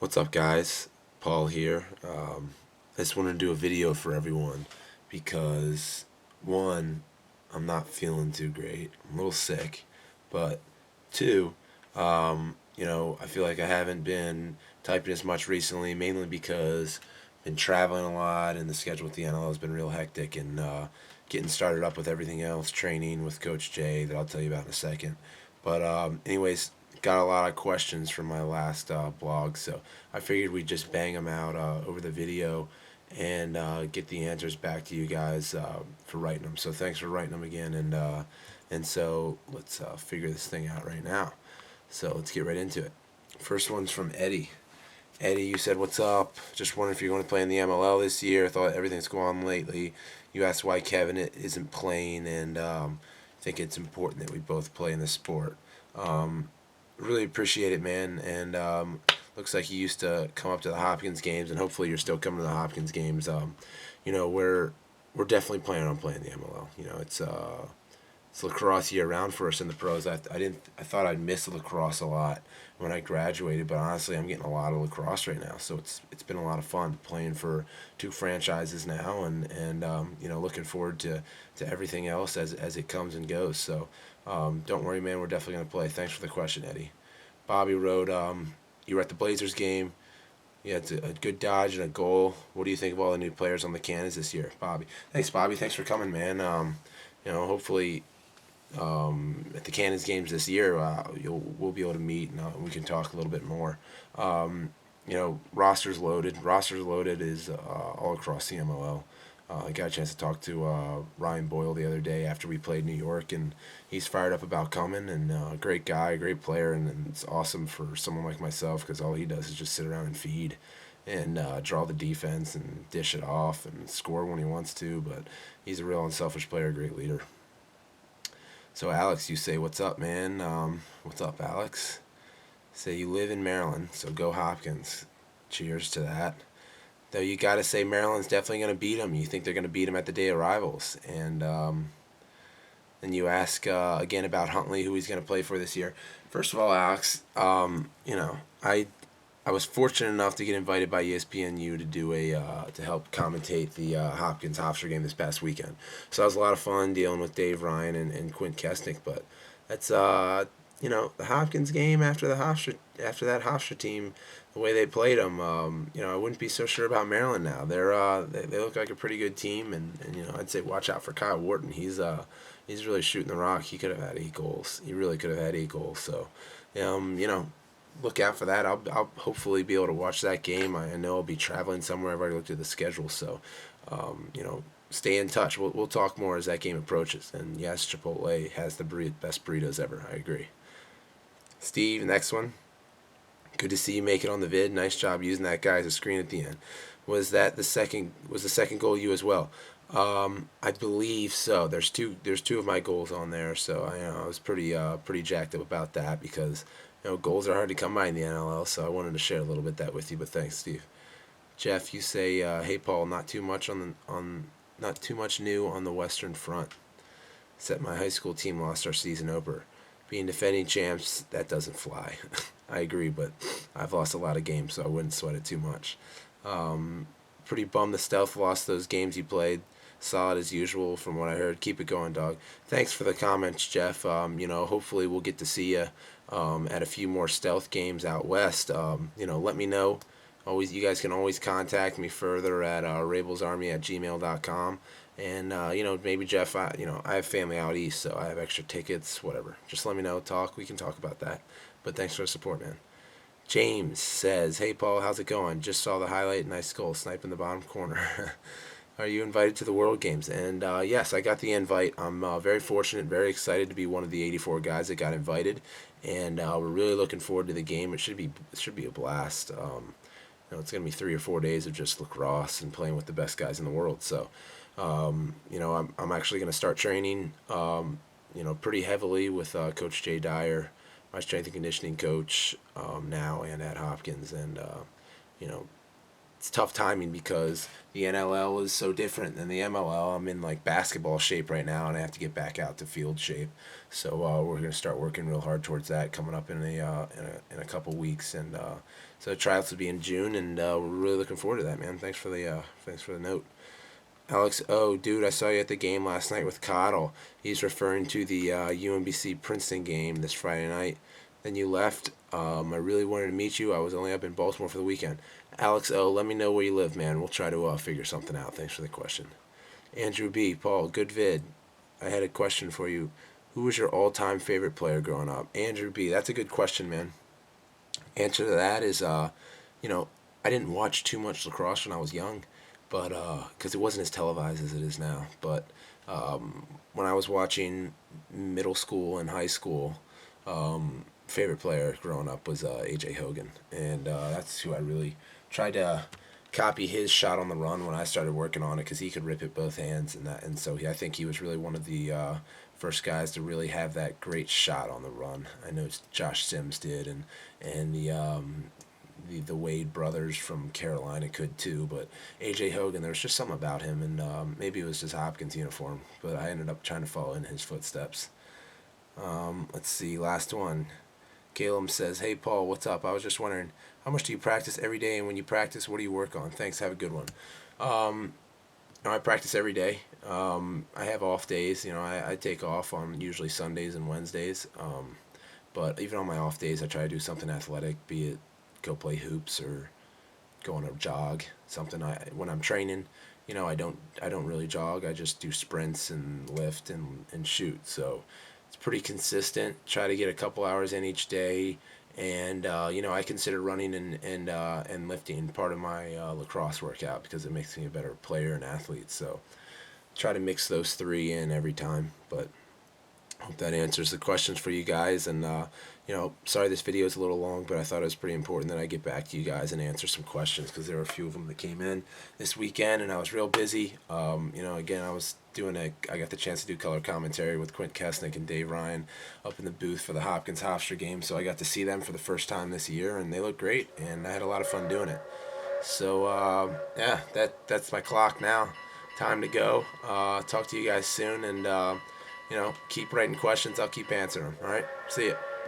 What's up, guys? Paul here. I just wanted to do a video for everyone because, one, I'm not feeling too great. I'm a little sick. But, two, I feel like I haven't been typing as much recently, mainly because I've been traveling a lot and the schedule with the NL has been real hectic and getting started up with everything else, training with Coach Jay that I'll tell you about in a second. But, anyways, got a lot of questions from my last blog, so I figured we'd just bang them out over the video and get the answers back to you guys for writing them. So thanks for writing them again, and so let's figure this thing out right now. So let's get right into it. First one's from Eddie. Eddie, you said, "What's up? Just wondering if you're going to play in the MLL this year. I thought everything's going on lately. You asked why Kevin isn't playing, and think it's important that we both play in the sport. Really appreciate it, man. And looks like you used to come up to the Hopkins games, and hopefully you're still coming to the Hopkins games. We're definitely planning on playing the MLL. It's lacrosse year round for us in the pros. I thought I'd miss lacrosse a lot when I graduated, but honestly, I'm getting a lot of lacrosse right now. So it's been a lot of fun playing for two franchises now, and looking forward to everything else as it comes and goes. So don't worry, man. We're definitely gonna play. Thanks for the question, Eddie. Bobby wrote, you were at the Blazers game. Yeah, it's a good dodge and a goal. What do you think of all the new players on the Cannons this year, Bobby? Thanks, Bobby. Thanks for coming, man. Hopefully at the Cannons games this year, we'll be able to meet and we can talk a little bit more. Roster's loaded. Roster's loaded is all across the MLL. I got a chance to talk to Ryan Boyle the other day after we played New York, and he's fired up about coming. And great guy, great player, and it's awesome for someone like myself because all he does is just sit around and feed and draw the defense and dish it off and score when he wants to. But he's a real unselfish player, great leader. So Alex, you say, "What's up, man?" What's up, Alex? Say you live in Maryland, so go Hopkins. Cheers to that. Though you got to say Maryland's definitely going to beat them. You think they're going to beat them at the day of rivals. And then you ask again about Huntley, who he's going to play for this year. First of all, Alex, I was fortunate enough to get invited by ESPNU to do to help commentate the Hopkins Hofstra game this past weekend. So that was a lot of fun dealing with Dave Ryan and Quint Kesnick. But that's the Hopkins game after that Hofstra team, the way they played them. I wouldn't be so sure about Maryland now. They look like a pretty good team, and I'd say watch out for Kyle Wharton. He's really shooting the rock. He could have had 8 goals. He really could have had 8 goals. So, look out for that. I'll hopefully be able to watch that game. I know I'll be traveling somewhere. I've already looked at the schedule, so stay in touch. We'll talk more as that game approaches. And yes, Chipotle has the best burritos ever. I agree. Steve, next one. Good to see you make it on the vid. Nice job using that guy as a screen at the end. Was the second goal you as well? I believe so. There's two of my goals on there, so I was pretty jacked up about that because goals are hard to come by in the NLL, so I wanted to share a little bit that with you. But thanks, Steve. Jeff, you say, "Hey Paul, not too much new on the Western Front. Except my high school team lost our season opener. Being defending champs, that doesn't fly." I agree, but I've lost a lot of games, so I wouldn't sweat it too much. Pretty bummed the Stealth lost those games you played. Solid as usual from what I heard. Keep it going, dog. Thanks for the comments, Jeff. Hopefully we'll get to see you at a few more Stealth games out west. Let me know. You guys can always contact me further at rabelsarmy@gmail.com. And maybe Jeff, I have family out east, so I have extra tickets, whatever. Just let me know. We can talk about that. But thanks for the support, man. James says, "Hey Paul, how's it going? Just saw the highlight. Nice goal, snipe in the bottom corner." Are you invited to the World Games? And yes, I got the invite. I'm very fortunate, very excited to be one of the 84 guys that got invited, and we're really looking forward to the game. It should be a blast. It's going to be 3 or 4 days of just lacrosse and playing with the best guys in the world. So, I'm actually going to start training, pretty heavily with Coach Jay Dyer, my strength and conditioning coach, now and at Hopkins, and it's tough timing because the NLL is so different than the MLL. I'm in like basketball shape right now, and I have to get back out to field shape. So we're gonna start working real hard towards that coming up in a couple weeks, and so the tryouts will be in June, and we're really looking forward to that, man. Thanks for the note. Alex, oh, dude, I saw you at the game last night with Coddle. He's referring to the UMBC Princeton game this Friday night. Then you left. I really wanted to meet you. I was only up in Baltimore for the weekend. Alex, oh, let me know where you live, man. We'll try to figure something out. Thanks for the question. Andrew B, Paul, good vid. I had a question for you. Who was your all-time favorite player growing up? Andrew B, that's a good question, man. Answer to that is, I didn't watch too much lacrosse when I was young, but because it wasn't as televised as it is now. But when I was watching middle school and high school, favorite player growing up was AJ Hogan, and that's who I really tried to copy his shot on the run when I started working on it because he could rip it both hands and so I think he was really one of the first guys to really have that great shot on the run. I know Josh Sims did, and the Wade brothers from Carolina could too, but AJ Hogan, there was just something about him, and maybe it was just Hopkins uniform, but I ended up trying to follow in his footsteps. Let's see, last one. Caleb says, "Hey Paul, what's up? I was just wondering, how much do you practice every day, and when you practice, what do you work on? Thanks, have a good one." I practice every day. I have off days. I take off on usually Sundays and Wednesdays. But even on my off days, I try to do something athletic, be it go play hoops or go on a jog. Something when I'm training, I don't really jog. I just do sprints and lift and shoot. So it's pretty consistent. Try to get a couple hours in each day, and I consider running and lifting part of my lacrosse workout because it makes me a better player and athlete. So try to mix those three in every time. But hope that answers the questions for you guys. And sorry this video is a little long, but I thought it was pretty important that I get back to you guys and answer some questions because there were a few of them that came in this weekend, and I was real busy. Again, I got the chance to do color commentary with Quint Kesnick and Dave Ryan up in the booth for the Hopkins Hofstra game, so I got to see them for the first time this year, and they look great, and I had a lot of fun doing it. So that's my clock now. Time to go. Talk to you guys soon, and keep writing questions. I'll keep answering them. All right, see ya.